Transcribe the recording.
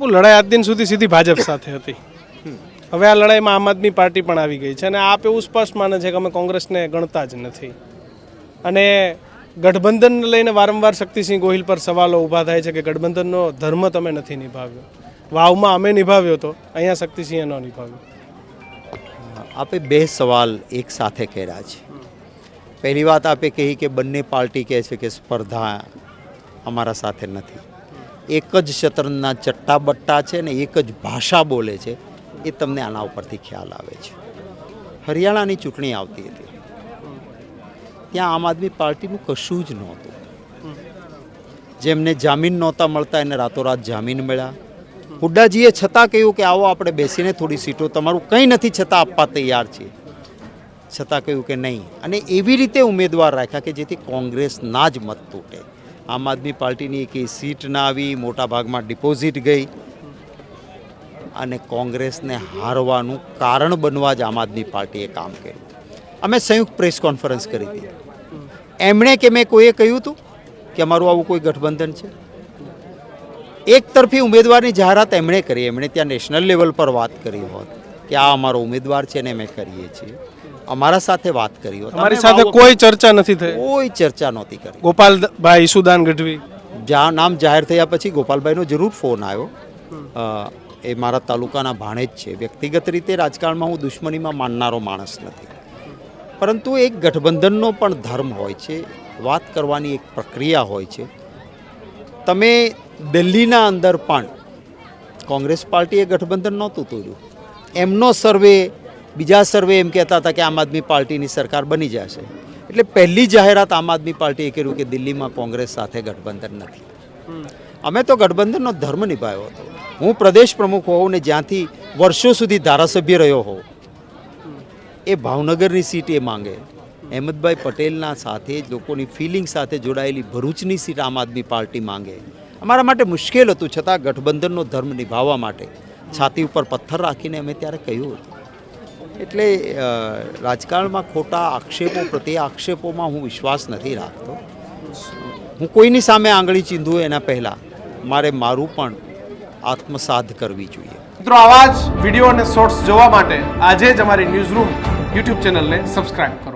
બાપુ લડાઈ આજ દિન સુધી સીધી ભાજપ સાથે હતી. હવે આ લડાઈમાં આમ આદમી પાર્ટી પણ આવી ગઈ છે અને આપ એવું સ્પષ્ટ માને છે કે અમે કોંગ્રેસને ગણતા જ નથી. અને ગઠબંધનને લઈને વારંવાર શક્તિસિંહ ગોહિલ પર સવાલો ઊભા થાય છે કે ગઠબંધનનો ધર્મ તમે નથી નિભાવ્યો. વાવમાં અમે નિભાવ્યો હતો, અહીંયા શક્તિસિંહે ન નિભાવ્યો. આપે બે સવાલ એક સાથે કર્યા છે. પહેલી વાત આપે કહી કે બંને પાર્ટી કહે છે કે સ્પર્ધા અમારા સાથે નથી. એક જ શતરંજના ચટ્ટા બટ્ટા છે ને એક જ ભાષા બોલે છે, એ તમને આના ઉપરથી ખ્યાલ આવે છે. હરિયાણાની ચૂંટણી આવતી હતી, ત્યાં આમ આદમી પાર્ટીનું કશું જ નહોતું. જેમને જામીન નહોતા મળતા એને રાતોરાત જામીન મળ્યા. હુડ્ડાજીએ છતાં કહ્યું કે આવો આપણે બેસીને થોડી સીટો, તમારું કંઈ નથી છતાં આપવા તૈયાર છીએ. છતાં કહ્યું કે નહીં, અને એવી રીતે ઉમેદવાર રાખ્યા કે જેથી કોંગ્રેસના જ મત તૂટે. આમ આદમી પાર્ટીની એક સીટ ના આવી, મોટા ભાગમાં ડિપોઝિટ ગઈ અને કોંગ્રેસને હારવાનું કારણ બનવા જ આમ આદમી પાર્ટીએ કામ કર્યું. અમે સંયુક્ત પ્રેસ કોન્ફરન્સ કરી હતી. એમણે કે મેં કોઈએ કહ્યું હતું કે અમારું આવું કોઈ ગઠબંધન છે? એક તરફી ઉમેદવારની જાહેરાત એમણે કરી. એમણે ત્યાં નેશનલ લેવલ પર વાત કરી હોત કે આ અમારો ઉમેદવાર છે ને અમે કરીએ છીએ, અમારા સાથે વાત કરી હોત. અમારી સાથે કોઈ ચર્ચા નથી થઈ, કોઈ ચર્ચા નહોતી કરી. ગોપાલભાઈ ઈસુદાન ગઢવી નામ જાહેર થયા પછી ગોપાલભાઈનો જરૂર ફોન આવ્યો. એ મારા તાલુકાના ભાણેજ છે. વ્યક્તિગત રીતે રાજકારણમાં હું દુશ્મનીમાં માનનારો માણસ નથી, પરંતુ એક ગઠબંધનનો પણ ધર્મ હોય છે, વાત કરવાની એક પ્રક્રિયા હોય છે. તમે દિલ્હીના અંદર પણ કોંગ્રેસ પાર્ટીએ ગઠબંધન નહોતું તોડ્યું. એમનો સર્વે, બીજા સર્વે એમ કહેતા હતા કે આમ આદમી પાર્ટીની સરકાર બની જશે. એટલે પહેલી જાહેરાત આમ આદમી પાર્ટીએ કર્યું કે દિલ્હીમાં કોંગ્રેસ સાથે ગઠબંધન નથી. અમે તો ગઠબંધનનો ધર્મ નિભાવ્યો હતો. હું પ્રદેશ પ્રમુખ હોઉં ને જ્યાંથી વર્ષો સુધી ધારાસભ્ય રહ્યો હોઉં, એ ભાવનગરની સીટ એ માંગે. અહેમદભાઈ પટેલના સાથે લોકોની ફિલિંગ સાથે જોડાયેલી ભરૂચની સીટ આમ આદમી પાર્ટી માંગે. અમારા માટે મુશ્કેલ હતું, છતાં ગઠબંધનનો ધર્મ નિભાવવા માટે છાતી ઉપર પથ્થર રાખીને અમે ત્યારે કહ્યું હતું. એટલે રાજકારણમાં ખોટા આક્ષેપો પ્રત્યે આક્ષેપોમાં હું વિશ્વાસ નથી રાખતો. હું કોઈની સામે આંગળી ચીંધું એના પહેલાં મારે મારું પણ આત્મસાધ કરવી જોઈએ. મિત્રો, આવા જ વિડીયો અને શોર્ટ્સ જોવા માટે આજે જ અમારી ન્યૂઝ રૂમ યુટ્યુબ ચેનલને સબસ્ક્રાઇબ કરો.